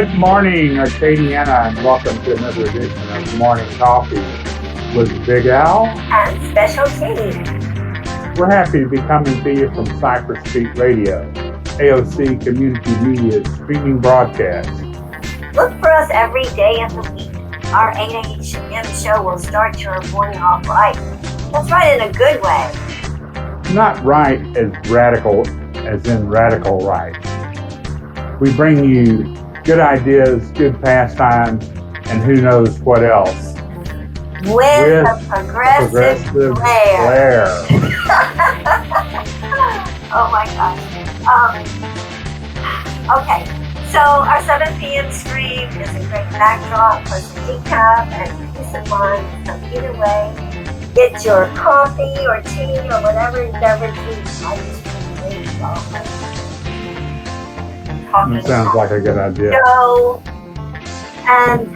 Good morning, Acadiana, and welcome to another edition of Morning Coffee with Big Al and Special T. We're happy to be coming to you from Cypress Street Radio, AOC Community Media streaming broadcast. Look for us every day of the week. Our 8 a.m. show will start your morning off right. That's right, in a good way. Not right as radical as in radical right. We bring you good ideas, good pastimes, and who knows what else. With a progressive flair. Oh my gosh. Okay, so our 7 p.m. stream is a great backdrop for some decaf and peace of mind. So either way, get your coffee or tea or whatever beverage you like to drink. That sounds like a good idea. Go and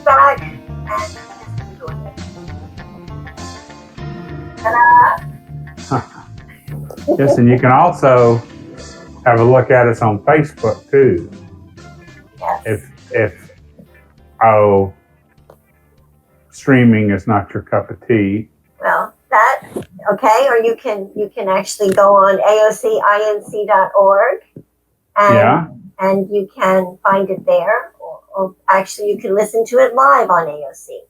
back and just enjoy it. Ta-da! Yes, and you can also have a look at us on Facebook too. Yes. If streaming is not your cup of tea. Well, okay, or you can actually go on aocinc.org and you can find it there, or actually you can listen to it live on AOC.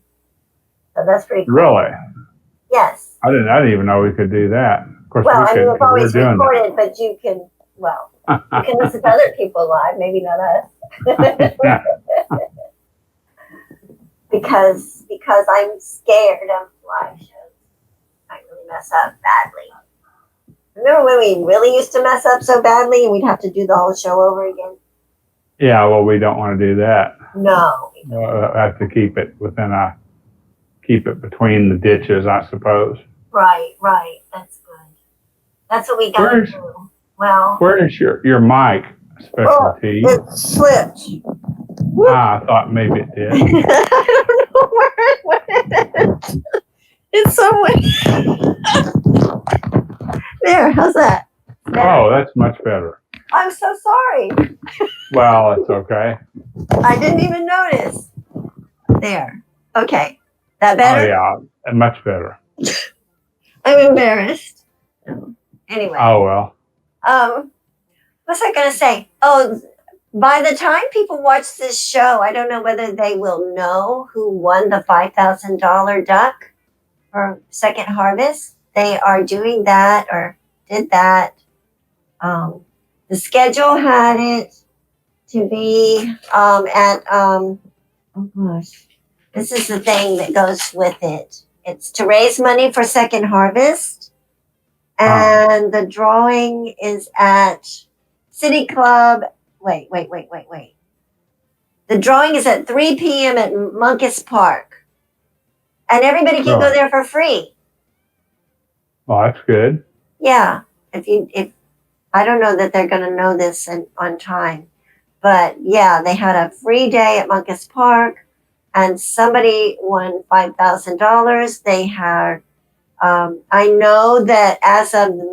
So that's pretty cool. Really? Yes. I didn't even know we could do that. Of course, well, we could, it's always recorded, but you can you can listen to other people live, maybe not us. because I'm scared of live shows. I really mess up badly. Remember when we really used to mess up so badly and we'd have to do the whole show over again? Yeah, well, we don't want to do that. No. I have to keep it between the ditches, I suppose. Right. That's good. That's what we got to do. Well, where is your mic, Specialty? It slipped. I thought maybe it did. I don't know where it went. It's somewhere. There, how's that? Oh, that's much better. I'm so sorry. Well, it's okay. I didn't even notice. There. Okay. That better? Oh, yeah, much better. I'm embarrassed. Anyway. Oh, well. What's I going to say? Oh, by the time people watch this show, I don't know whether they will know who won the $5,000 duck for Second Harvest. They are doing that or did that. The schedule had it to be oh gosh, this is the thing that goes with it. It's to raise money for Second Harvest. And the drawing is at City Club. Wait. The drawing is at 3 p.m. at Munkus Park. And everybody can go there for free. Well, that's good. Yeah. If I don't know that they're going to know this on time. But yeah, they had a free day at Munkus Park and somebody won $5,000. They had I know that as of the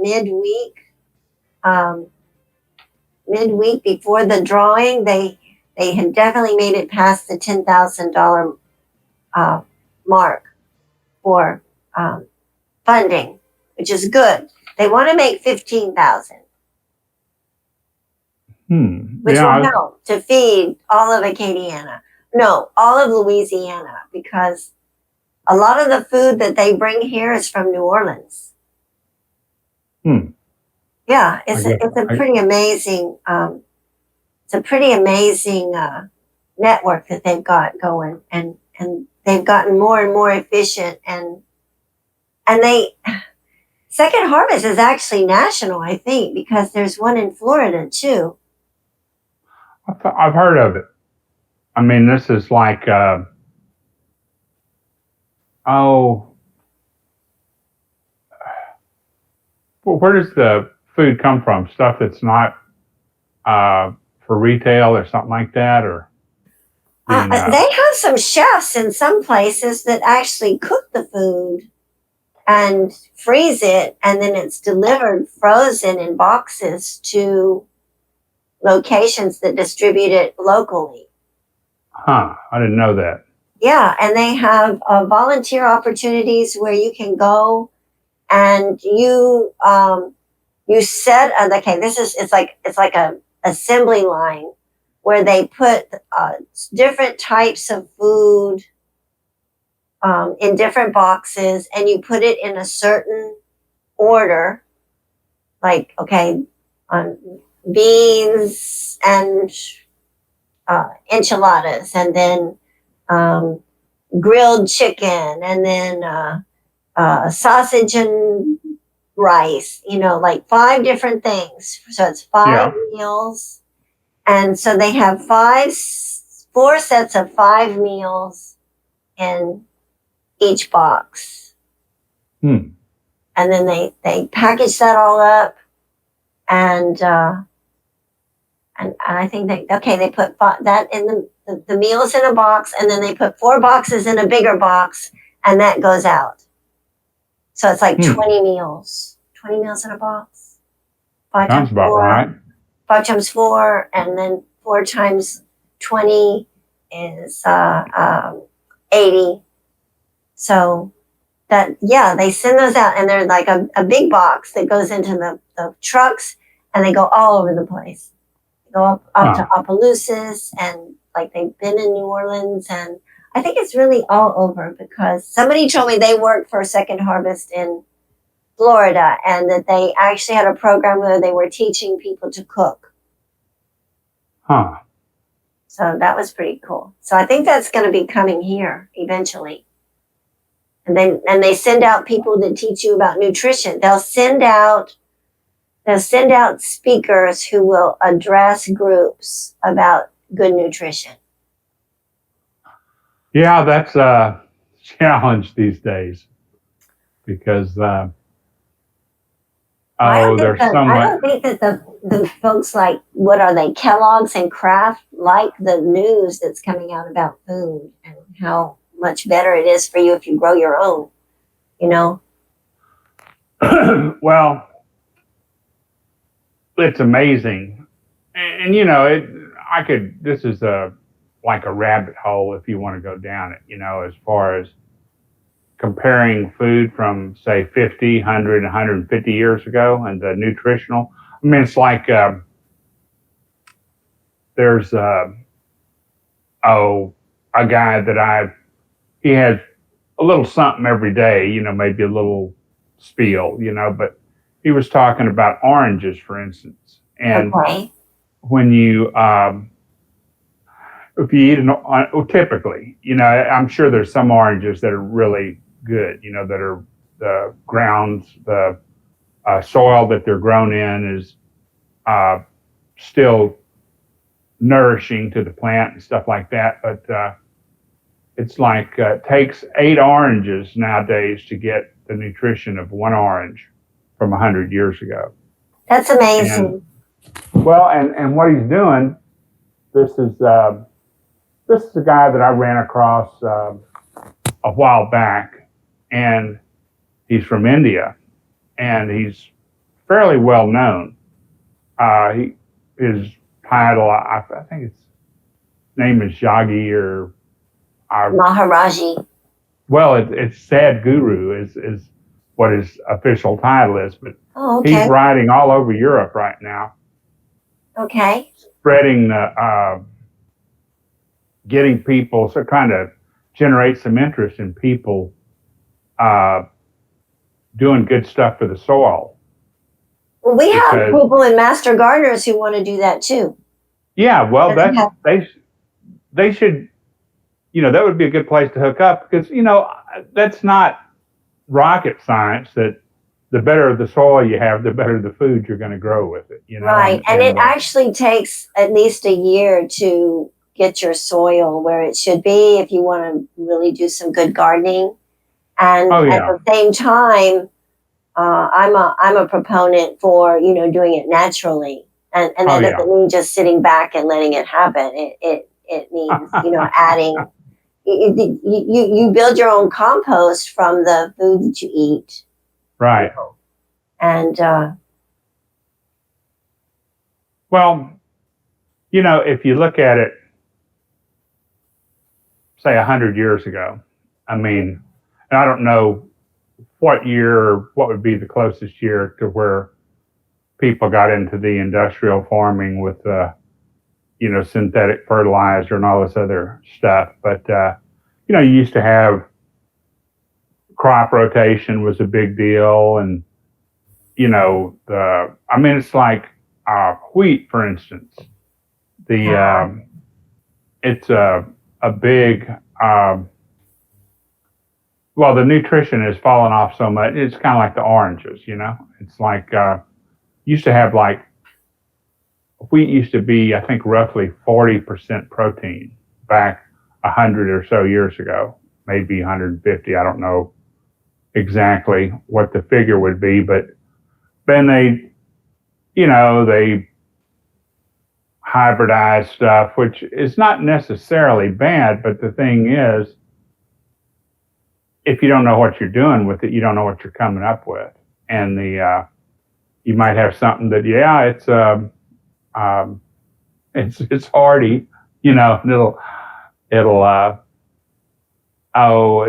midweek before the drawing, they had definitely made it past the $10,000 mark for funding, which is good. They want to make $15,000, which will help to feed all of Acadiana. No, all of Louisiana, because a lot of the food that they bring here is from New Orleans. Yeah, it's a pretty amazing. It's a pretty amazing network that they've got going, and they've gotten more and more efficient. And they Second Harvest is actually national, I think, because there's one in Florida too. I've heard of it. I mean, this is like. Well, where does the food come from? Stuff that's not for retail or something like that, or they have some chefs in some places that actually cook the food and freeze it, and then it's delivered frozen in boxes to locations that distribute it locally. Huh, I didn't know that. Yeah, and they have volunteer opportunities where you can go and you set okay, it's like a assembly line where they put different types of food in different boxes, and you put it in a certain order, like okay, beans and enchiladas, and then grilled chicken, and then sausage and rice, like 5 different things. So it's 5 meals. And so they have 4 sets of 5 meals in each box. Hmm. And then they package that all up, and I think they put that in the meals in a box, and then they put 4 boxes in a bigger box, and that goes out. So it's like 20 meals. 20 meals in a box. 5 Sounds times about 4. right. 5 times 4, and then 4 times 20 is 80. So they send those out, and they're like a big box that goes into the trucks, and they go all over the place. They go up to Opelousas, and like they've been in New Orleans, and I think it's really all over, because somebody told me they worked for Second Harvest in Florida, and that they actually had a program where they were teaching people to cook. Huh. So that was pretty cool. So I think that's going to be coming here eventually. And they send out people that teach you about nutrition. They'll send out speakers who will address groups about good nutrition. Yeah, that's a challenge these days, because there's so much. I don't think that the folks like, what are they, Kellogg's and Kraft, like the news that's coming out about food and how much better it is for you if you grow your own, Well, it's amazing, and this is like a rabbit hole if you want to go down it, as far as comparing food from, say, 50, 100, 150 years ago, and the nutritional. I mean, it's like there's a guy that he has a little something every day, maybe a little spiel, but he was talking about oranges, for instance. And when you, if you eat typically, I'm sure there's some oranges that are really good, that are the grounds, the soil that they're grown in is still nourishing to the plant and stuff like that. But it's like it takes 8 oranges nowadays to get the nutrition of 1 orange from 100 years ago. That's amazing. And what he's doing, this is a guy that I ran across a while back, and he's from India, and he's fairly well known. His title, I think his name is Yagi or Maharaji. Well, it's Sadhguru is what his official title is, but he's riding all over Europe right now. Okay. Spreading the, getting people, so trying to generate some interest in people doing good stuff for the soil. Well, we have people in Master Gardeners who want to do that too. Yeah, well, they should, that would be a good place to hook up, because, that's not rocket science, that the better the soil you have, the better the food you're going to grow with it, Right. And it actually takes at least a year to get your soil where it should be if you want to really do some good gardening. And at the same time, I'm a proponent for, doing it naturally. And that doesn't mean just sitting back and letting it happen. It means, adding, you build your own compost from the food that you eat. Right. And, well, if you look at it, say 100 years ago. I mean, and I don't know what year or what would be the closest year to where people got into the industrial farming with, synthetic fertilizer and all this other stuff. But, you used to have crop rotation was a big deal. And, it's like wheat, for instance. It's a big, the nutrition has fallen off so much. It's kind of like the oranges, It's like, used to have like, wheat used to be, I think, roughly 40% protein back 100 or so years ago, maybe 150. I don't know exactly what the figure would be, but then they hybridize stuff, which is not necessarily bad, but the thing is, if you don't know what you're doing with it, you don't know what you're coming up with. And you might have something that, it's hardy,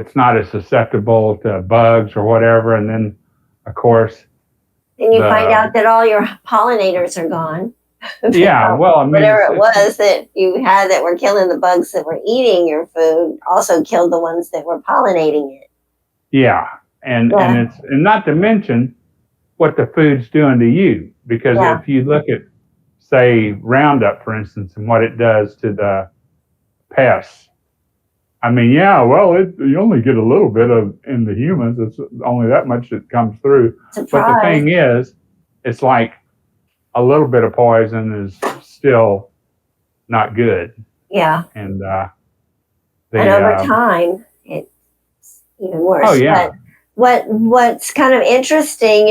it's not as susceptible to bugs or whatever. And then, of course, and you find out that all your pollinators are gone. Yeah, whatever it was that you had that were killing the bugs that were eating your food also killed the ones that were pollinating it. Yeah, and not to mention what the food's doing to you, because if you look at, say, Roundup, for instance, and what it does to the pests. I mean, you only get a little bit of in the humans. It's only that much that comes through. Surprise. But the thing is, it's like a little bit of poison is still not good. Yeah. And over time, it's even worse. Oh, yeah. But what's kind of interesting,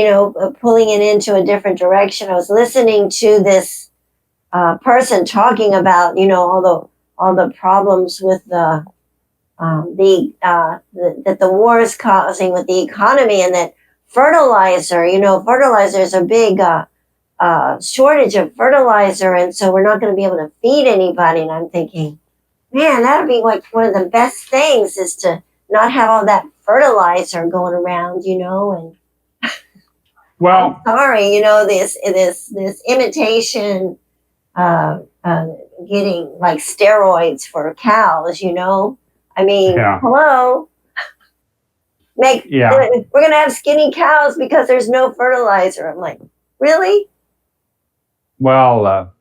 pulling it into a different direction, I was listening to this person talking about, all the problems with that the war is causing with the economy, and that fertilizer is a big shortage of fertilizer, and so we're not going to be able to feed anybody. And I'm thinking, man, that would be like one of the best things, is to not have all that fertilizer going around, and well, I'm sorry, this imitation getting like steroids for cows, I mean, hello. We're going to have skinny cows because there's no fertilizer. I'm like, really? Well,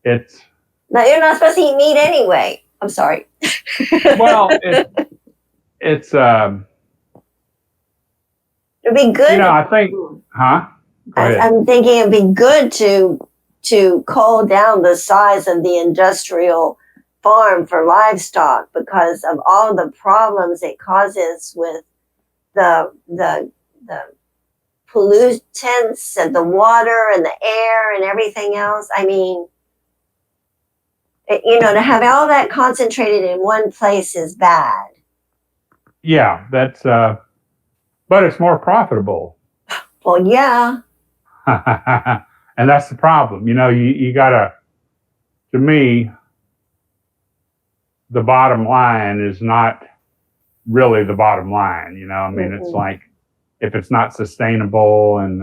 it's... Now, you're not supposed to eat meat anyway. I'm sorry. Well, it's... It'd be good. I think... Huh? I'm thinking it'd be good to cull down the size of the industrial farm for livestock, because of all the problems it causes with the pollutants and the water and the air and everything else. I mean, to have all that concentrated in one place is bad. Yeah, that's but it's more profitable. Well, yeah. And that's the problem. You gotta, to me, the bottom line is not really the bottom line. It's like, if it's not sustainable, and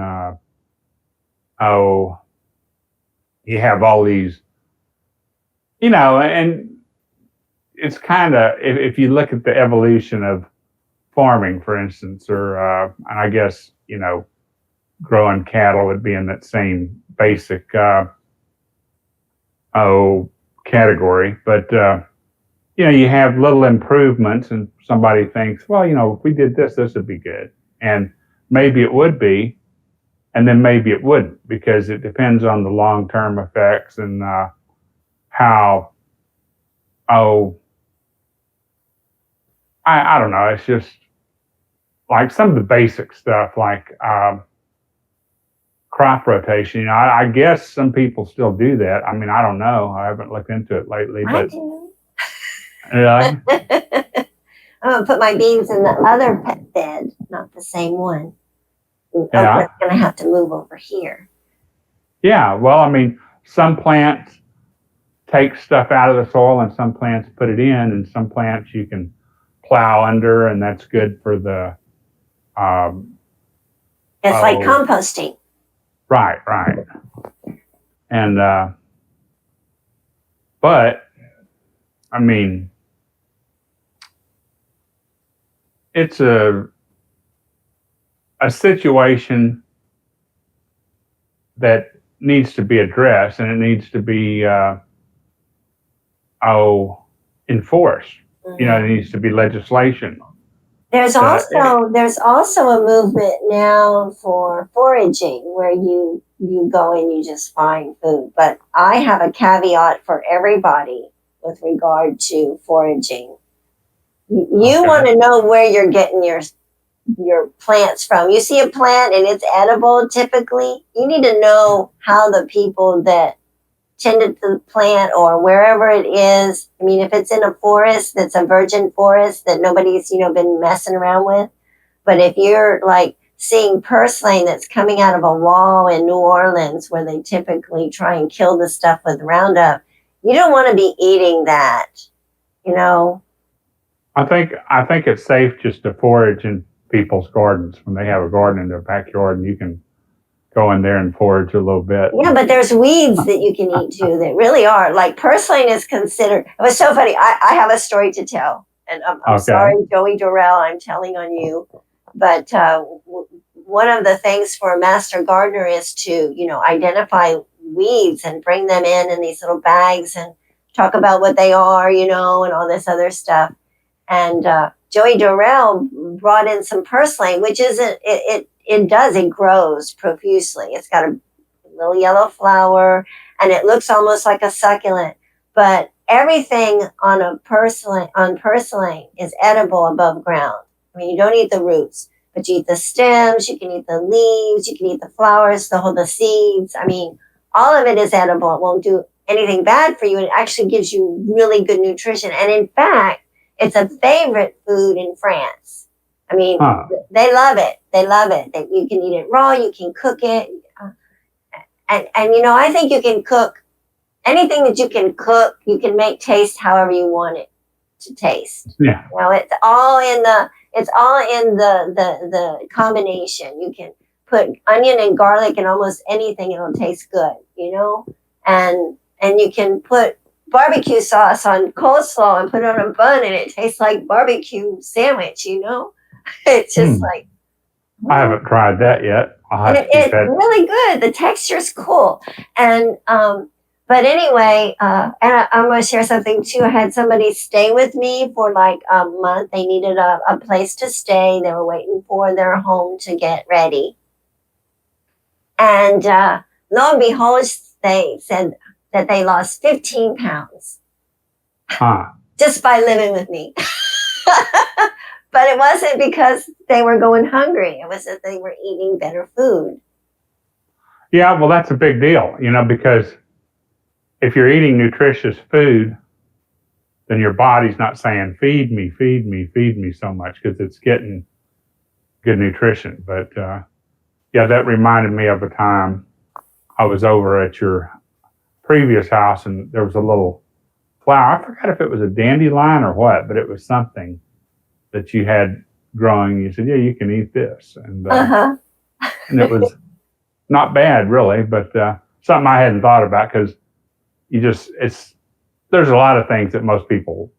you have all these, and it's kind of, if you look at the evolution of farming, for instance, or and I guess growing cattle would be in that same basic category, but you have little improvements, and somebody thinks, well, if we did this would be good. And maybe it would be, and then maybe it wouldn't, because it depends on the long-term effects and how, I don't know. It's just like some of the basic stuff, like crop rotation. I guess some people still do that. I mean, I don't know. I haven't looked into it lately, I but... do. Really? I'm going to put my beans in the other pet bed, not the same one. Yeah. I'm going to have to move over here. Yeah, well, I mean, some plants takes stuff out of the soil, and some plants put it in, and some plants you can plow under, and that's good for the. It's like composting. Right. And but I mean, it's a situation that needs to be addressed, and it needs to be enforced. You know, there needs to be legislation. There's also a movement now for foraging, where you go and you just find food. But I have a caveat for everybody with regard to foraging. You want to know where you're getting your plants from. You see a plant and it's edible, typically, you need to know how the people that tended to the plant or wherever it is. I mean, if it's in a forest that's a virgin forest that nobody's, been messing around with. But if you're like seeing purslane that's coming out of a wall in New Orleans where they typically try and kill the stuff with Roundup, you don't want to be eating that, I think it's safe just to forage in people's gardens when they have a garden in their backyard, and you can go in there and forage a little bit. Yeah, but there's weeds that you can eat too that really are. Like purslane is considered. It was so funny. I have a story to tell, and I'm sorry, Joey Durrell, I'm telling on you. But one of the things for a master gardener is to, identify weeds and bring them in these little bags and talk about what they are, and all this other stuff. And Joey Durrell brought in some purslane, which isn't, it grows profusely. It's got a little yellow flower and it looks almost like a succulent, but everything on purslane is edible above ground. I mean, you don't eat the roots, but you eat the stems, you can eat the leaves, you can eat the flowers, the seeds. I mean, all of it is edible. It won't do anything bad for you. It actually gives you really good nutrition. And in fact, it's a favorite food in France. I mean, they love it. They love it. That you can eat it raw. You can cook it. And I think you can cook anything that you can cook. You can make taste however you want it to taste. Yeah. It's all in the combination. You can put onion and garlic in almost anything. It'll taste good, and you can put barbecue sauce on coleslaw and put it on a bun and it tastes like barbecue sandwich, It's just like... I haven't tried that yet. It's really good. The texture's cool. And, but anyway, and I'm going to share something too. I had somebody stay with me for like a month. They needed a place to stay. They were waiting for their home to get ready. And lo and behold, they said that they lost 15 pounds just by living with me. But it wasn't because they were going hungry. It was that they were eating better food. Yeah, well, that's a big deal, because if you're eating nutritious food, then your body's not saying, feed me, feed me, feed me so much, because it's getting good nutrition. But that reminded me of a time I was over at your previous house, and there was a little flower. I forgot if it was a dandelion or what, but it was something that you had growing. You said, yeah, you can eat this. And and it was not bad, really, but something I hadn't thought about, because there's a lot of things that most people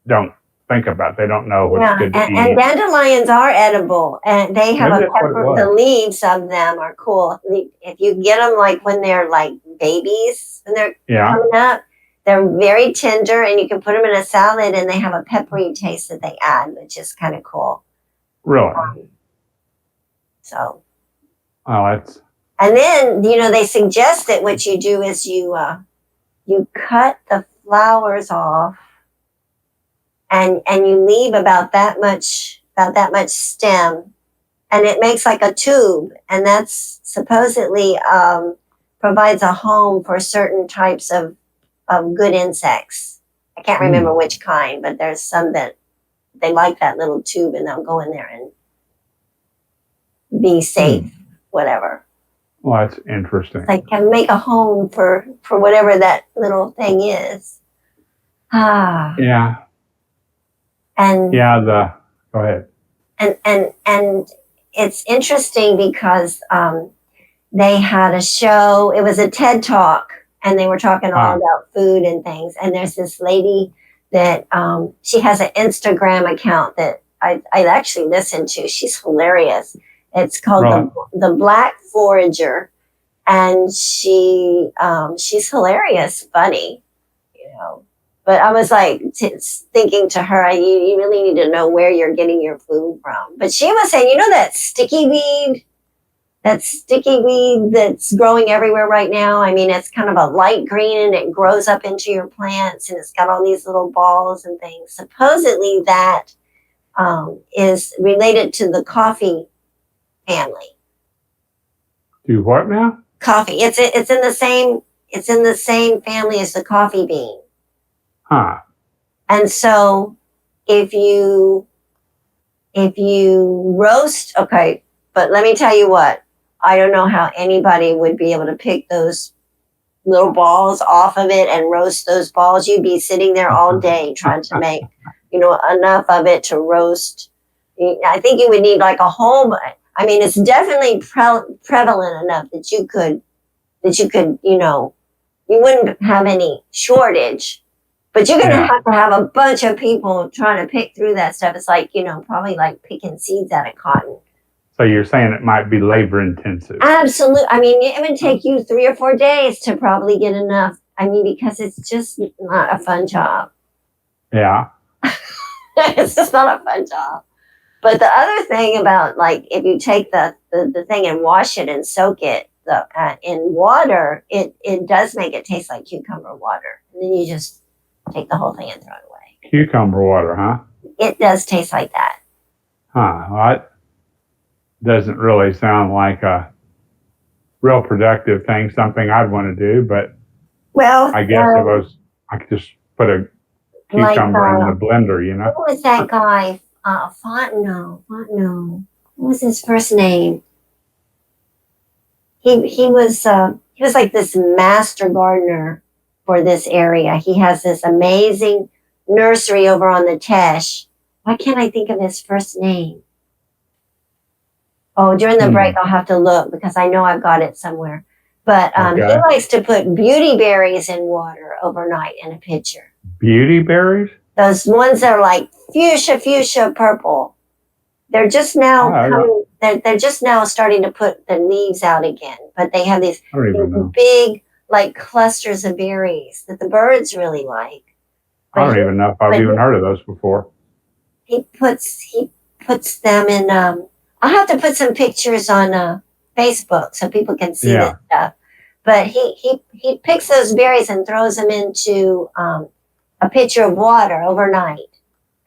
don't think about. They don't know what's good to eat. And dandelions are edible, and they have a pepper. The leaves of them are cool. If you get them like when they're like babies and they're coming up, they're very tender, and you can put them in a salad, and they have a peppery taste that they add, which is kind of cool. Really? So. Oh, that's. And then they suggest that what you do is you cut the flowers off. And you leave about that much stem, and it makes like a tube, and that's supposedly provides a home for certain types of good insects. I can't remember which kind, but there's some that they like that little tube, and they'll go in there and be safe, whatever. Well, that's interesting. Like can make a home for whatever that little thing is. Yeah. And Yeah. Go ahead. And it's interesting because they had a show. It was a TED Talk, and they were talking all about food and things. And there's this lady that she has an Instagram account that I actually listen to. She's hilarious. It's called the Black Forager, and she's hilarious, funny, you know. But I was like thinking to her, you really need to know where you're getting your food from. But she was saying, you know, that sticky weed that's growing everywhere right now. I mean, it's kind of a light green and it grows up into your plants and it's got all these little balls and things. Supposedly that is related to the coffee family. Do what now? Coffee. It's in the same family as the coffee bean. Huh. And so if you roast, okay, but let me tell you what, I don't know how anybody would be able to pick those little balls off of it and roast those balls. You'd be sitting there all day trying to make, you know, enough of it to roast. I think you would need like a whole, I mean, it's definitely prevalent enough that you could, you know, you wouldn't have any shortage. But you're going to have a bunch of people trying to pick through that stuff. It's like, you know, probably like picking seeds out of cotton. So you're saying it might be labor intensive? Absolutely. I mean, it would take you 3 or 4 days to probably get enough. I mean, because it's just not a fun job. Yeah. It's just not a fun job. But the other thing about, like, if you take the thing and wash it and soak it in water, it does make it taste like cucumber water. And then you just take the whole thing and throw it away. Cucumber water, huh? It does taste like that. Huh. Well, that doesn't really sound like a real productive thing, something I'd want to do, but well, I guess I could just put a cucumber in the blender, you know? Who was that guy? Fontenot. What was his first name? He was like this master gardener for this area. He has this amazing nursery over on the Teche. Why can't I think of his first name? Oh, during the break, I'll have to look because I know I've got it somewhere. But he likes to put beauty berries in water overnight in a pitcher. Beauty berries? Those ones that are like fuchsia purple. They're just now they're just now starting to put the leaves out again. But they have these big, like, clusters of berries that the birds really like. But I don't even know if I've even heard of those before. He puts them in. I'll have to put some pictures on Facebook so people can see this stuff. But he picks those berries and throws them into a pitcher of water overnight.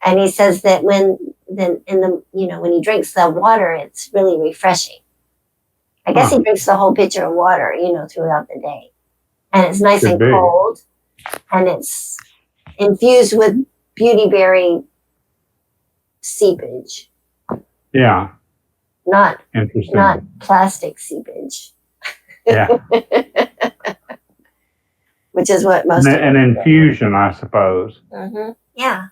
And he says that when he drinks the water, it's really refreshing. I guess he drinks the whole pitcher of water, you know, throughout the day. And it's nice and cold. And it's infused with beauty berry seepage. Yeah. Not plastic seepage. Yeah. Which is what most an infusion, I suppose. Mm-hmm. Yeah.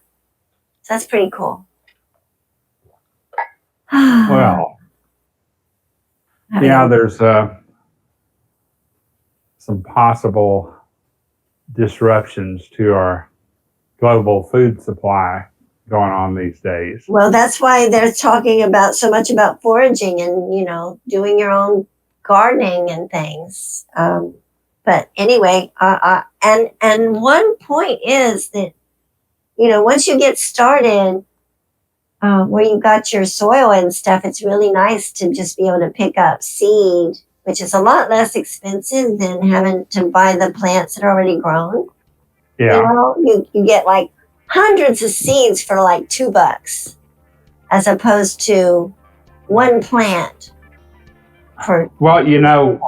So that's pretty cool. Well, yeah, there's some possible disruptions to our global food supply going on these days. Well, that's why they're talking about so much about foraging and, you know, doing your own gardening and things. But anyway, and one point is that, you know, once you get started, where you got your soil and stuff, it's really nice to just be able to pick up seed, which is a lot less expensive than having to buy the plants that are already grown. Yeah. You know, you get like hundreds of seeds for like $2, as opposed to one plant for. Well, you know,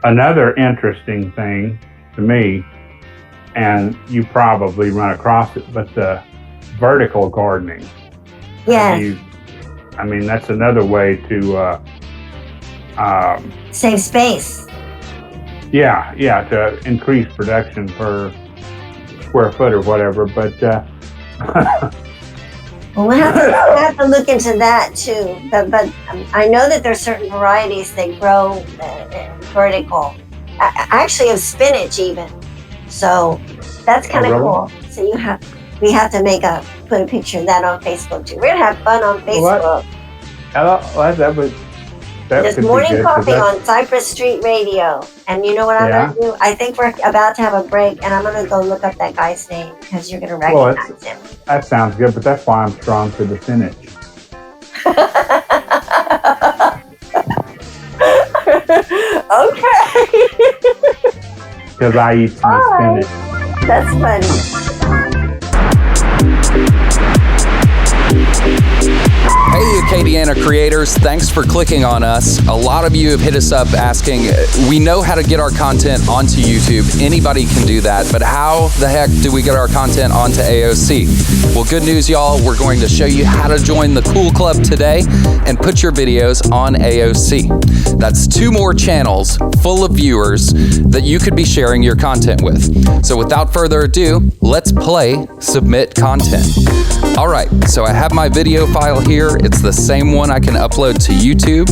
another interesting thing to me, and you probably run across it, but the vertical gardening. Yes. I mean, that's another way to Save space. Yeah, to increase production per square foot or whatever. But Well, we'll have to look into that too. But I know that there's certain varieties that grow vertical, actually of spinach even. So that's kind of really? cool. So we have to put a picture of that on Facebook too. We're gonna have fun on Facebook. This morning coffee on Cypress Street Radio. And you know what I'm going to do? I think we're about to have a break, and I'm going to go look up that guy's name because you're going to recognize him. That sounds good, but that's why I'm strong for the spinach. Okay. Because I eat some spinach. That's funny. Hey, Acadiana creators, thanks for clicking on us. A lot of you have hit us up asking, we know how to get our content onto YouTube. Anybody can do that, but how the heck do we get our content onto AOC? Well, good news, y'all. We're going to show you how to join the Cool Club today and put your videos on AOC. That's 2 more channels full of viewers that you could be sharing your content with. So without further ado, let's play Submit Content. All right, so I have my video file here. It's the same one I can upload to YouTube.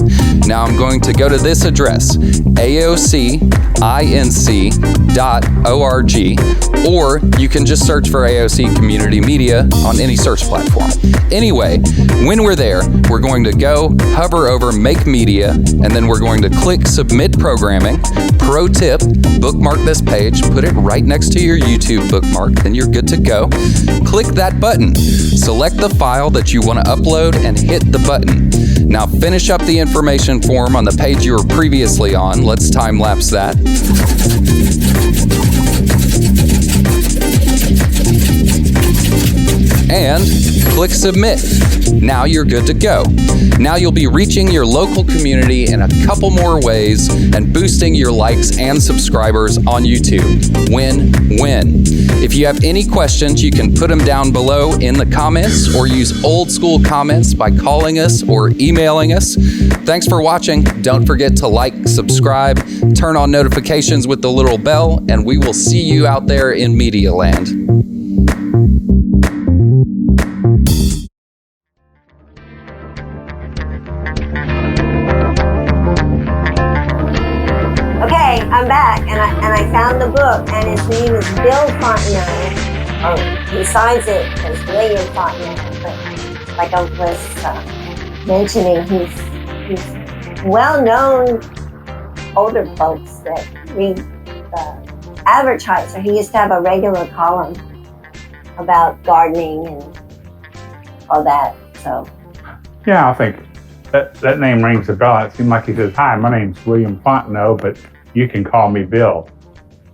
Now I'm going to go to this address, aocinc.org, or you can just search for AOC Community Media on any search platform. Anyway, when we're there, we're going to go hover over Make Media, and then we're going to click Submit Programming. Pro tip, bookmark this page, put it right next to your YouTube bookmark, then you're good to go. Click that button. Select the file that you want to upload and hit the button. Now finish up the information form on the page you were previously on. Let's time lapse that. And click Submit. Now you're good to go. Now you'll be reaching your local community in a couple more ways and boosting your likes and subscribers on YouTube. Win-win. If you have any questions, you can put them down below in the comments or use old school comments by calling us or emailing us. Thanks for watching. Don't forget to like, subscribe, turn on notifications with the little bell, and we will see you out there in Media Land. I'm back, and I found the book, and his name is Bill Fontenot. Oh, he signs it as William Fontenot, but like I was mentioning, he's well-known older folks that read the Advertiser. He used to have a regular column about gardening and all that. So yeah, I think that name rings a bell. It seemed like he says, "Hi, my name's William Fontenot, but you can call me Bill."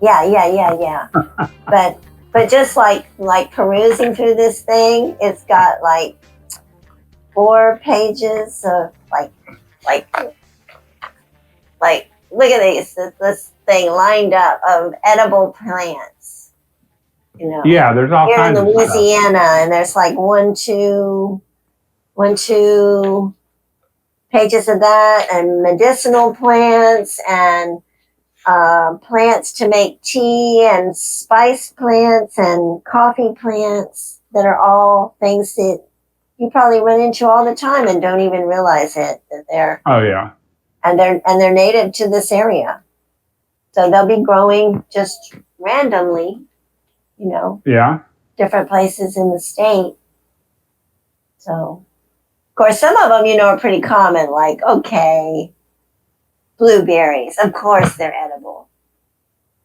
Yeah. but just like perusing through this thing, it's got like 4 pages of like look at this thing lined up of edible plants. You know. Yeah, there's all kinds of stuff. Here in Louisiana, and there's like 2 pages of that, and medicinal plants and plants to make tea, and spice plants and coffee plants that are all things that you probably run into all the time and don't even realize it, that they're and they're native to this area. So they'll be growing just randomly, you know. Yeah. Different places in the state. So of course some of them, you know, are pretty common, like blueberries. Of course they're edible.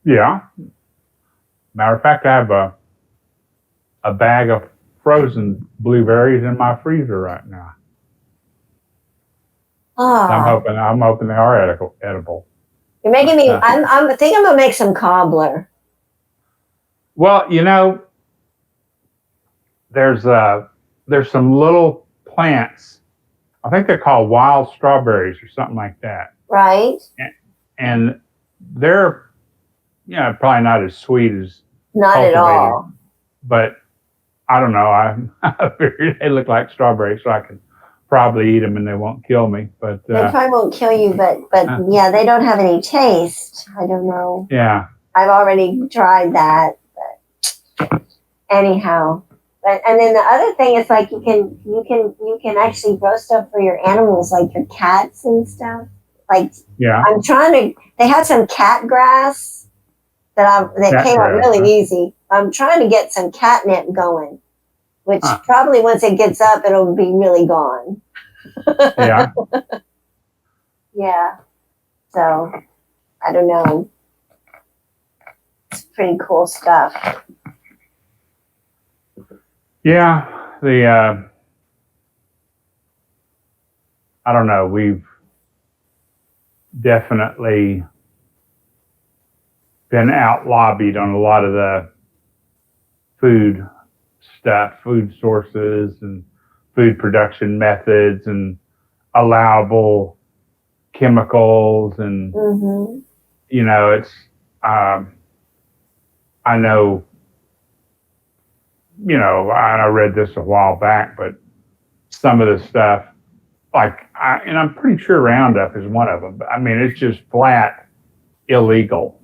Yeah. Matter of fact, I have a bag of frozen blueberries in my freezer right now. Oh. I'm hoping they are edible. You're making me. I think I'm gonna make some cobbler. Well, you know, there's some little plants. I think they're called wild strawberries or something like that. Right. And they're, you know, probably not as sweet as not at all. But I don't know. I figured they look like strawberries, so I can probably eat them and they won't kill me. But They probably won't kill you, but yeah, they don't have any taste. I don't know. yeah, I've already tried that, but anyhow. But and then the other thing is like you can actually grow stuff for your animals, like your cats and stuff. Like yeah, I'm trying to. They have some cat grass that Cat came out grass, really huh? easy. I'm trying to get some catnip going, which Huh. probably once it gets up, it'll be really gone. yeah. Yeah. So I don't know. It's pretty cool stuff. Yeah, I don't know. We've definitely been out lobbied on a lot of the food stuff, food sources and food production methods and allowable chemicals. And, Mm-hmm. you know, it's, I know, you know, I read this a while back, but some of the stuff, like, and I'm pretty sure Roundup is one of them. But I mean, it's just flat illegal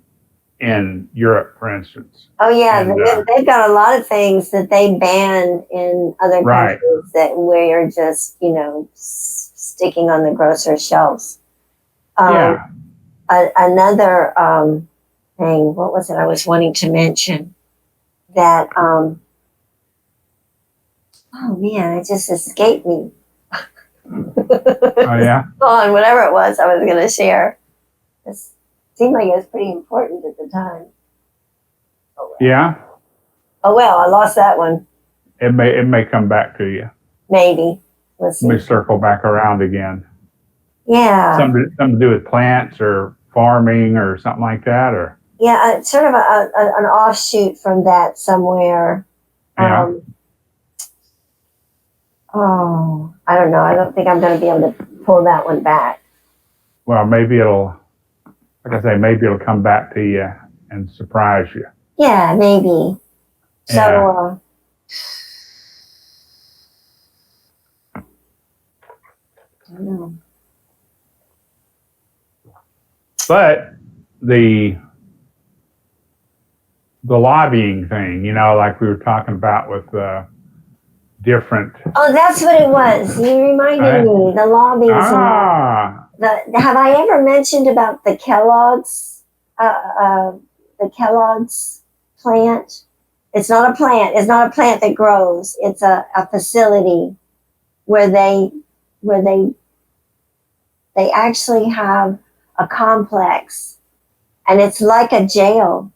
in Europe, for instance. Oh yeah, And, they've got a lot of things that they ban in other Right. countries that we're just sticking on the grocery shelves. Yeah. Another thing. What was it I was wanting to mention? That oh man, it just escaped me. Oh yeah. On whatever it was I was going to share. It seemed like it was pretty important at the time. Oh well. Yeah. Oh well, I lost that one. It may come back to you. Maybe. Let's see. Let me circle back around again. Yeah. Something to do with plants or farming or something like that, or Yeah, it's sort of an offshoot from that somewhere. yeah. Oh, I don't know. I don't think I'm going to be able to pull that one back. Well, maybe it'll, like I say, maybe it'll come back to you and surprise you. Yeah, maybe. So, I don't know. But the lobbying thing, you know, like we were talking about with different. Oh, that's what it was. You reminded me. The lobbies. Have I ever mentioned about the Kellogg's? The Kellogg's plant. It's not a plant. It's not a plant that grows. It's a facility where they actually have a complex, and it's like a jail.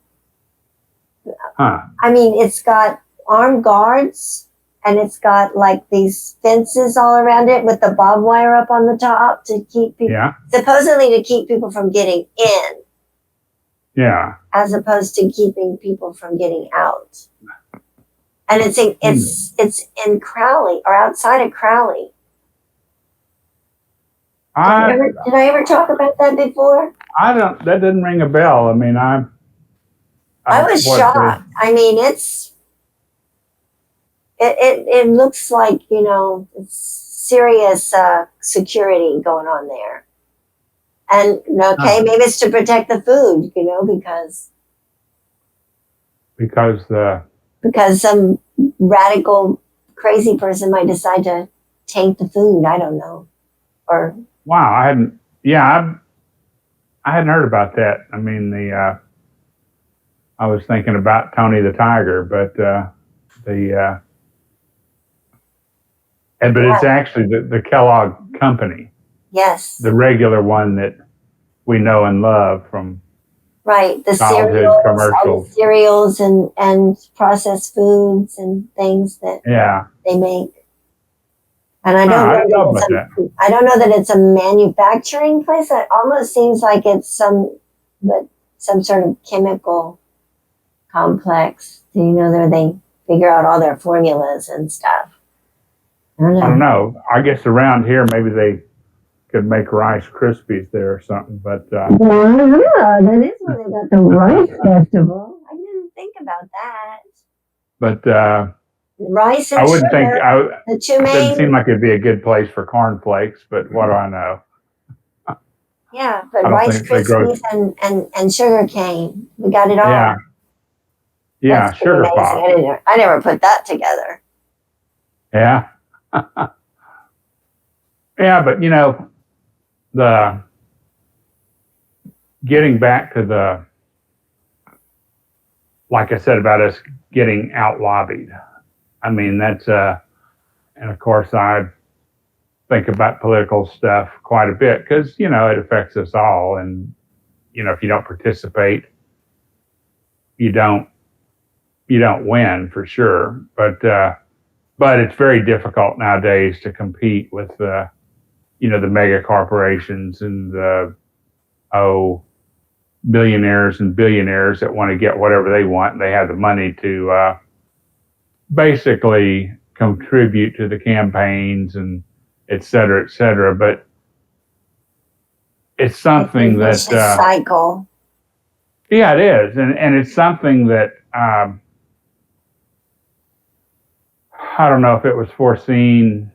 Huh. I mean, it's got armed guards, and it's got like these fences all around it with the barbed wire up on the top to keep people, Yeah. supposedly to keep people from getting in, Yeah. as opposed to keeping people from getting out. And it's in Crowley, or outside of Crowley. Did I ever talk about that before? That didn't ring a bell. I mean, I was shocked. I mean, it looks like, it's serious security going on there. And okay, maybe it's to protect the food, because some radical crazy person might decide to taint the food. I don't know. Or wow, I hadn't heard about that. I mean, I was thinking about Tony the Tiger, but it's actually the Kellogg company. Yes. The regular one that we know and love from right, the childhood cereals, commercials. Cereals and processed foods and things that they make. And I don't know that it's a manufacturing place. It almost seems like it's some sort of chemical complex. Where they figure out all their formulas and stuff. I don't know. I guess around here maybe they could make Rice Krispies there or something. But that is where they got the Rice Festival. I didn't think about that. But Rice and I wouldn't think, sugar, the two doesn't main. seem like it'd be a good place for cornflakes, but what do I know? Yeah, but I don't Rice think they grow. Krispies and sugar cane. We got it all. Yeah. Yeah, That's pretty sugar amazing. pop. I never put that together. Yeah. Yeah, but the getting back to the, like I said about us getting out lobbied. I mean, that's, and of course I think about political stuff quite a bit because, it affects us all. And, if you don't participate, you don't win for sure. But it's very difficult nowadays to compete with the mega corporations and the millionaires and billionaires that want to get whatever they want. And they have the money to basically contribute to the campaigns and et cetera, et cetera. But it's something that cycle. Yeah, it is, and it's something that I don't know if it was foreseen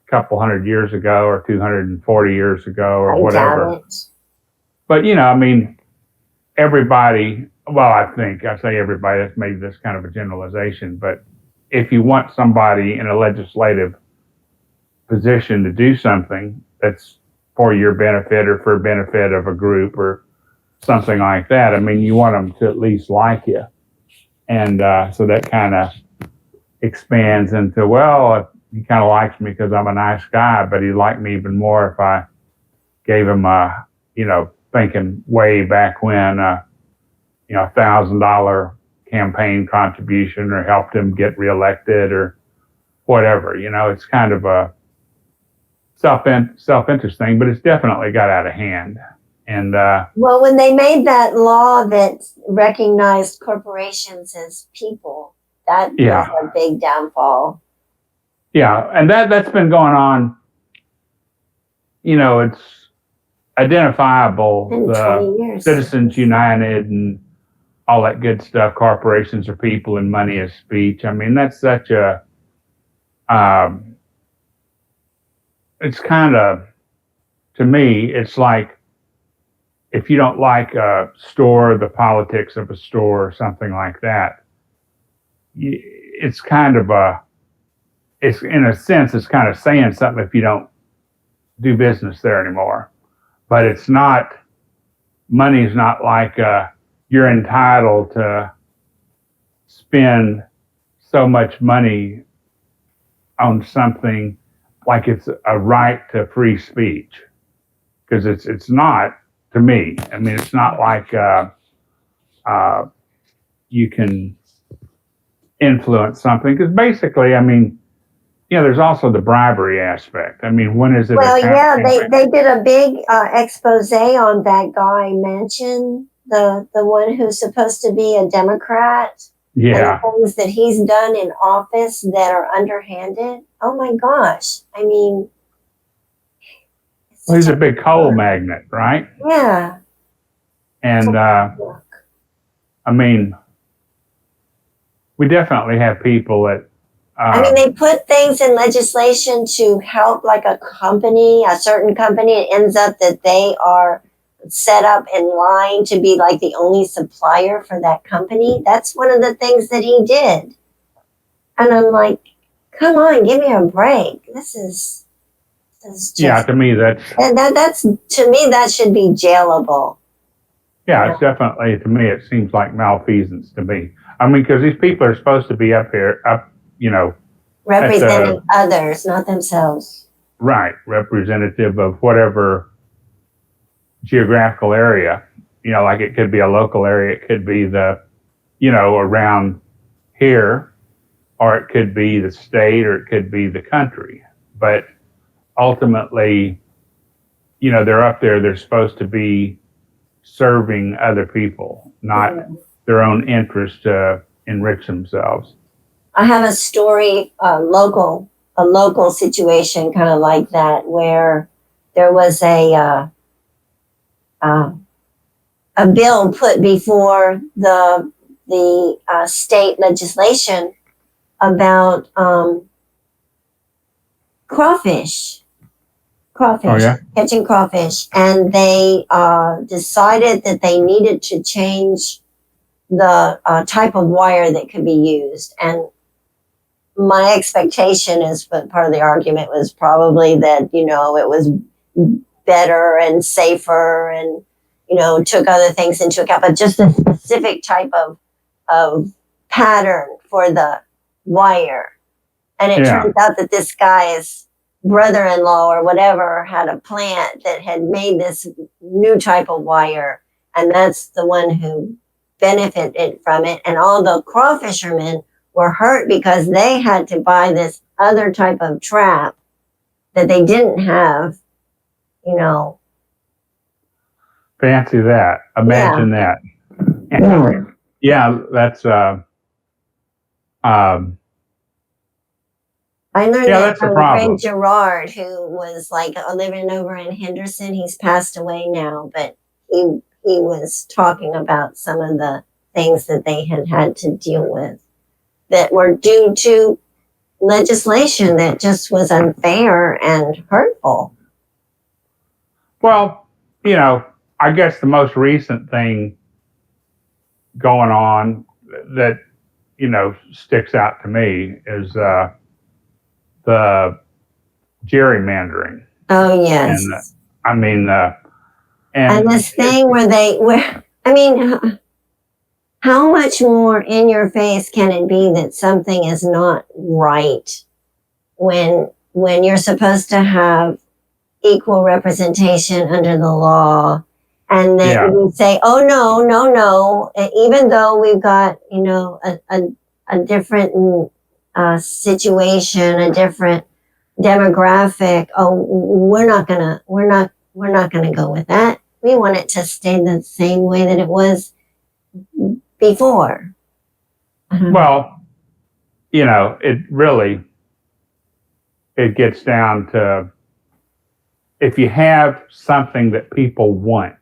a couple hundred years ago or 240 years ago or whatever. But I mean, everybody. Well, I say everybody. That's maybe this kind of a generalization, but if you want somebody in a legislative position to do something that's for your benefit or for benefit of a group or something like that, I mean, you want them to at least like you. And so that kind of expands into, well, he kind of likes me because I'm a nice guy, but he'd like me even more if I gave him thinking way back when, $1,000 campaign contribution or helped him get reelected or whatever. It's kind of a self-interest thing, but it's definitely got out of hand. And well, when they made that law that recognized corporations as people, that was a big downfall. Yeah, and that's been going on. It's identifiable. The Citizens United and all that good stuff. Corporations are people and money is speech. I mean, that's such a. It's kind of, to me, it's like if you don't like a store, the politics of a store or something like that, it's kind of it's in a sense, it's kind of saying something if you don't do business there anymore. But it's not, money's not like you're entitled to spend so much money on something like it's a right to free speech. Because it's not, to me. I mean, it's not like you can influence something. Because basically, I mean, there's also the bribery aspect. I mean, when is it? Well, yeah, they did a big expose on that guy Manchin, the one who's supposed to be a Democrat. Yeah. And the things that he's done in office that are underhanded. Oh my gosh. I mean. Well, he's a big coal magnet, right? Yeah. And, I mean, we definitely have people that. I mean, they put things in legislation to help like a certain company. It ends up that they are set up in line to be like the only supplier for that company. That's one of the things that he did. And I'm like, come on, give me a break. This is just, to me, that's to me, that should be jailable. Yeah, it's definitely, to me, it seems like malfeasance to me. I mean, because these people are supposed to be representing others, not themselves. Right, representative of whatever geographical area. Like it could be a local area, it could be the, around here, or it could be the state, or it could be the country. But ultimately, they're up there, they're supposed to be serving other people, not their own interest to enrich themselves. I have a story, a local situation kind of like that, where there was a bill put before the state legislation about crawfish. Oh, yeah? Catching crawfish, and they decided that they needed to change the type of wire that could be used. And my expectation is, but part of the argument was probably that, you know, it was better and safer and, you know, took other things into account, but just a specific type of pattern for the wire. And it Yeah. turns out that this guy's brother-in-law or whatever had a plant that had made this new type of wire, and that's the one who benefited from it. And all the crawfishermen were hurt because they had to buy this other type of trap that they didn't have, you know. Fancy that. Imagine that. Yeah, that's I learned Yeah, that that's the from problem. Greg Gerard, who was like living over in Henderson. He's passed away now, but he was talking about some of the things that they had to deal with that were due to legislation that just was unfair and hurtful. Well, you know, I guess the most recent thing going on that, you know, sticks out to me is the gerrymandering. Oh, yes. And I mean, and this thing how much more in your face can it be that something is not right when you're supposed to have equal representation under the law, and then you say, oh, no, even though we've got, you know, a different situation, a different demographic, we're not gonna go with that. We want it to stay the same way that it was before. Well, you know, it gets down to, if you have something that people want,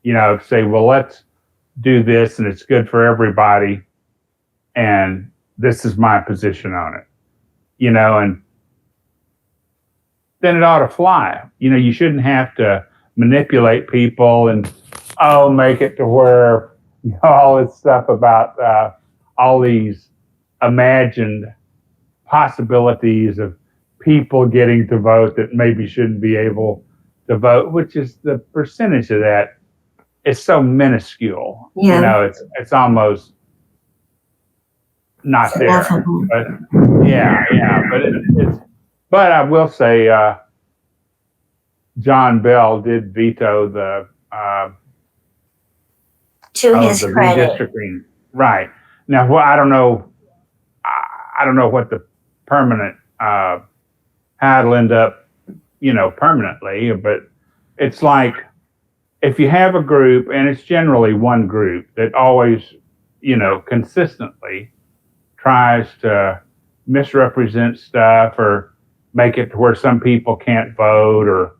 you know, say, well, let's do this and it's good for everybody, and this is my position on it, you know, and then it ought to fly. You know, you shouldn't have to manipulate people and, make it to where, you know, all this stuff about all these imagined possibilities of people getting to vote that maybe shouldn't be able to vote, which is the percentage of that is so minuscule. Yeah. You know, it's almost not there. But but I will say John Bell did veto the to his credit. Redistricting. Right. Now, well, I don't know what the permanent how it'll end up, you know, permanently, but it's like, if you have a group, and it's generally one group that always, you know, consistently tries to misrepresent stuff or make it to where some people can't vote, or,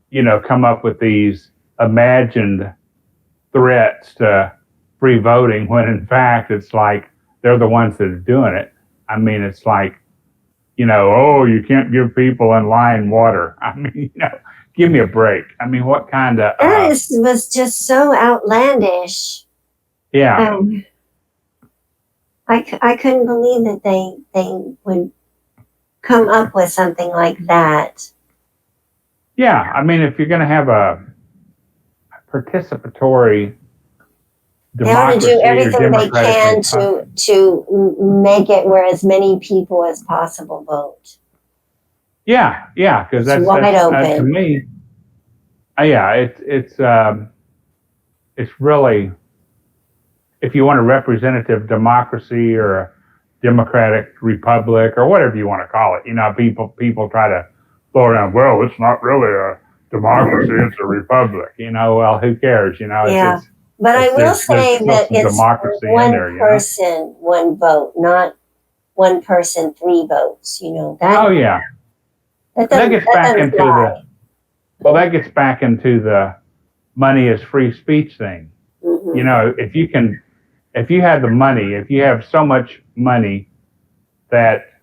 you know, come up with these imagined threats to free voting, when in fact it's like they're the ones that are doing it. I mean, it's like, you know, oh, you can't give people in line water. I mean, you know, give me a break. I mean, what kind of... That was just so outlandish. Yeah. I couldn't believe that they would come up with something like that. Yeah, I mean, if you're going to have a participatory democracy, they ought to do everything they can to make it where as many people as possible vote. Yeah, because that's wide open. To me. It's really, if you want a representative democracy or a democratic republic or whatever you want to call it, you know, people try to throw around, well, it's not really a democracy, it's a republic. You know, well, who cares? You know, yeah. But I will say that it's one person, one vote, not one person, three votes. You know that. Oh yeah. That gets back into the money is free speech thing. You know, if you have the money, if you have so much money that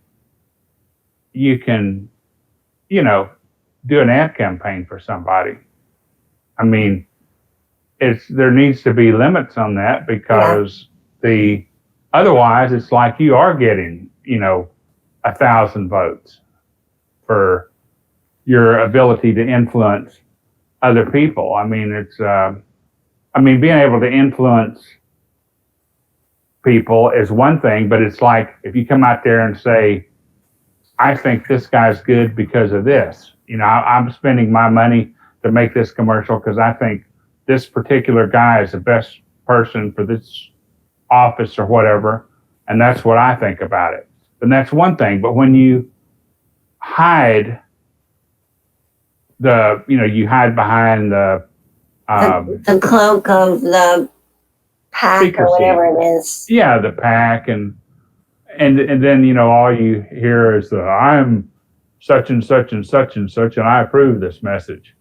you can, do an ad campaign for somebody. I mean, there needs to be limits on that because otherwise it's like you are getting, 1,000 votes for your ability to influence other people. I mean, being able to influence people is one thing, but it's like if you come out there and say, I think this guy's good because of this. I'm spending my money to make this commercial because I think this particular guy is the best person for this office or whatever, and that's what I think about it. And that's one thing. But when you hide you hide behind the cloak of the pack secrecy. or whatever it is. Yeah, the pack, and then all you hear is I'm such and such and such and such, and I approve this message.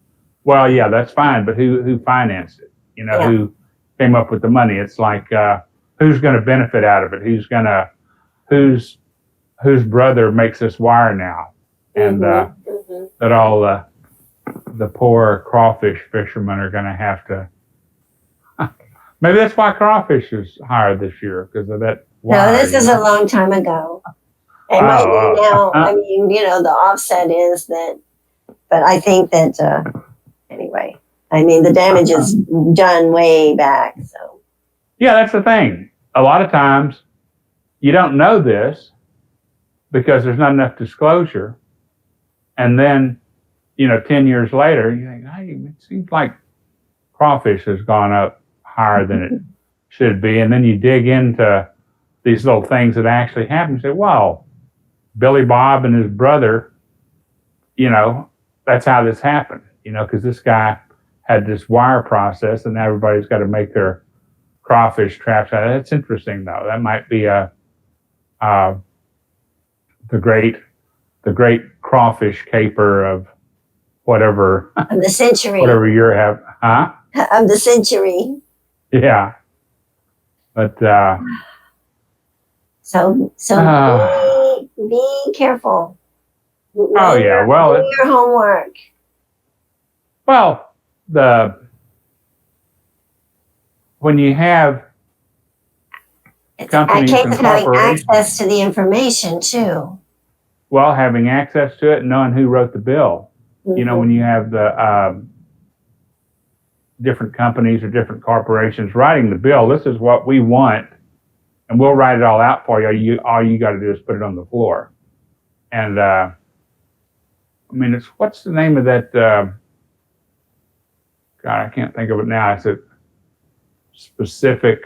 Well, yeah, that's fine, but who financed it? Who came up with the money? It's like who's going to benefit out of it? Whose brother makes this wire now? And that all the poor crawfish fishermen are going to have to. Maybe that's why crawfish is higher this year because of that wire. No, this is a long time ago. It might be now. I mean, the offset is that, but I think that anyway. I mean, the damage is done way back. So. Yeah, that's the thing. A lot of times, you don't know this because there's not enough disclosure, and then 10 years later, you think, hey, it seems like crawfish has gone up higher than it should be. And then you dig into these little things that actually happen and say, wow, Billy Bob and his brother, that's how this happened, because this guy had this wire process and now everybody's got to make their crawfish traps out of it. That's interesting, though. That might be the great crawfish caper of whatever of the century. Whatever year have, huh? Of the century. Yeah. But so be careful. Oh yeah. Well, do your homework. Well, when you have companies and having corporations, access to the information too. well, having access to it and knowing who wrote the bill. Mm-hmm. When you have the different companies or different corporations writing the bill, this is what we want, and we'll write it all out for you. All you got to do is put it on the floor. And what's the name of that? God, I can't think of it now. It's a specific.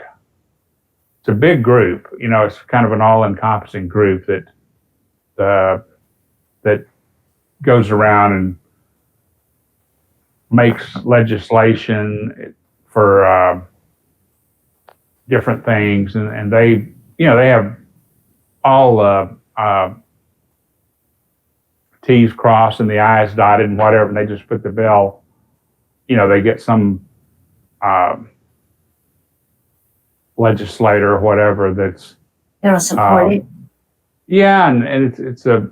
It's a big group. It's kind of an all-encompassing group that goes around and makes legislation for different things, and they have all T's crossed and the I's dotted and whatever, and they just put the bill. They get some legislator or whatever that's support it. Yeah, and it's a.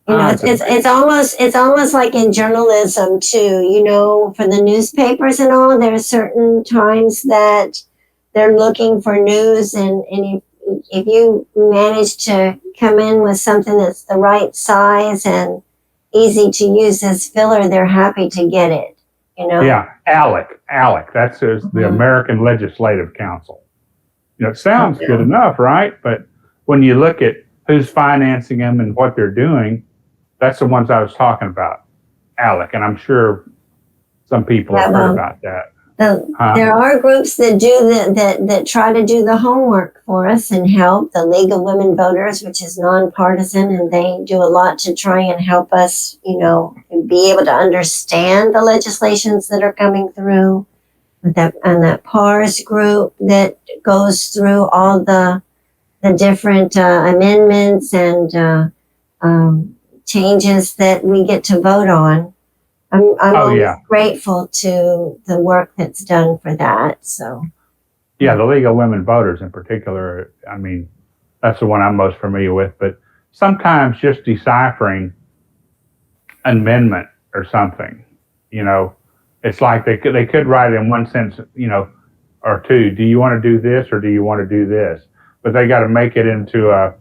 It's almost like in journalism too, for the newspapers and all, there are certain times that they're looking for news, and if you manage to come in with something that's the right size and easy to use as filler, they're happy to get it, Yeah, ALEC, that's the American Legislative Council. It sounds good enough, right? But when you look at who's financing them and what they're doing, that's the ones I was talking about, ALEC, and I'm sure some people have heard about that. There are groups that do that try to do the homework for us and help. The League of Women Voters, which is nonpartisan, and they do a lot to try and help us, be able to understand the legislations that are coming through. And that PARS group that goes through all the different amendments and changes that we get to vote on. I'm always grateful to the work that's done for that. So, yeah, the League of Women Voters in particular. That's the one I'm most familiar with. But sometimes just deciphering an amendment or something, it's like they could write in one sentence, or two. Do you want to do this or do you want to do this? But they got to make it into a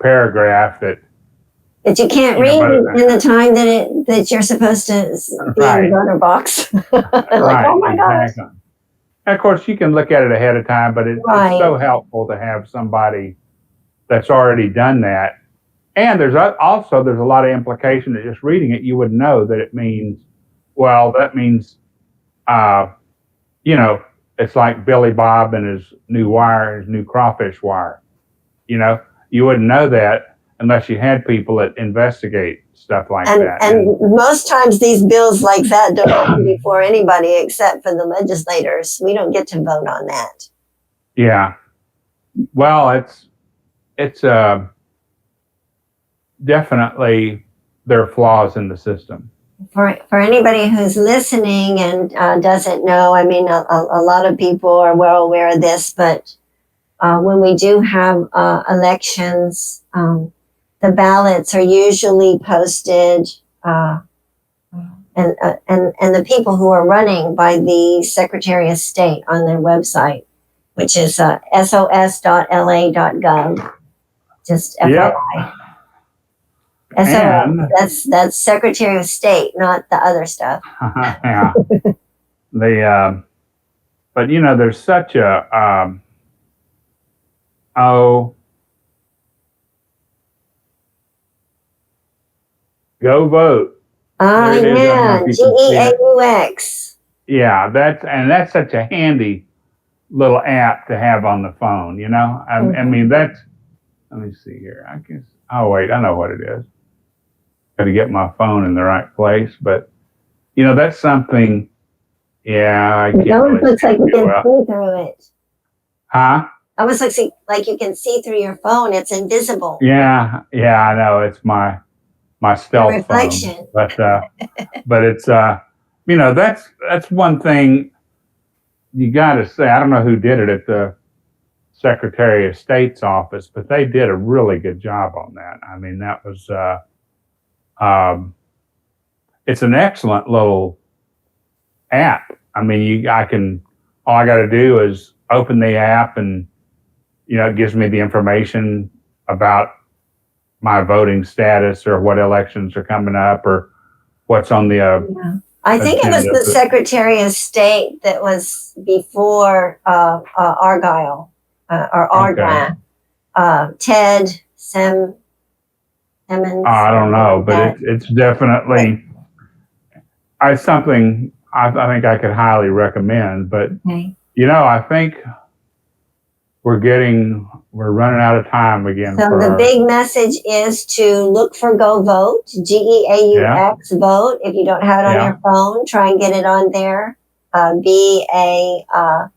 paragraph that you can't read in the time that you're supposed to be in the voter box. Right, oh my gosh. exactly. And of course, you can look at it ahead of time, but it's so helpful to have somebody that's already done that. And there's a lot of implication that just reading it, you would know that it means, that means, it's like Billy Bob and his new crawfish wire. You wouldn't know that unless you had people that investigate stuff like that. And most times these bills like that don't come before anybody except for the legislators. We don't get to vote on that. Yeah. Well, it's definitely there are flaws in the system. For anybody who's listening and doesn't know, I mean, a lot of people are well aware of this, but when we do have elections, the ballots are usually posted, and the people who are running by the Secretary of State on their website, which is sos.la.gov. Just FYI. SOS, that's Secretary of State, not the other stuff. Yeah. But there's such a go vote. Yeah, GEAUX. Yeah, that's such a handy little app to have on the phone. I mean, let me see here. I guess. Oh wait, I know what it is. Got to get my phone in the right place, but that's something. Yeah, it almost looks like you can see through it. Huh? Almost looks like you can see through your phone. It's invisible. Yeah, I know. It's my stealth reflection. Phone. But it's that's one thing you got to say. I don't know who did it at the Secretary of State's office, but they did a really good job on that. I mean, that was it's an excellent little app. I mean, all I got to do is open the app and, it gives me the information about my voting status or what elections are coming up or what's on the, I think it was the Secretary of State that was before Argyle or Argyle. Ted Simmons. I don't know, but it's definitely something I think I could highly recommend. But I think we're running out of time again. So the big message is to look for Go Vote, GEAUX vote. If you don't have it on your phone, try and get it on there. Be an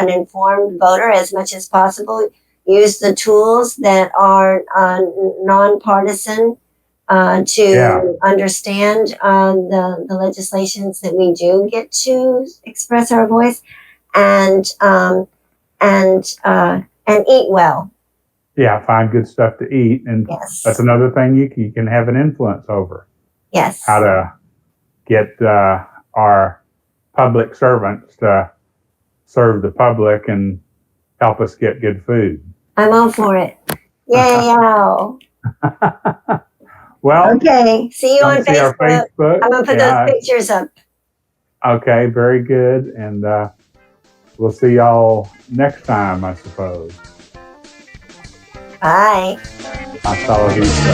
informed voter as much as possible. Use the tools that are nonpartisan to understand the legislations that we do get to express our voice, and eat well. Yeah, find good stuff to eat, and that's another thing you can have an influence over. Yes. How to get our public servants to serve the public and help us get good food. I'm all for it. Yay! Well, okay. See you on Facebook. I'm gonna put those pictures up. Okay, very good, and we'll see y'all next time, I suppose. Bye. Hasta la vista.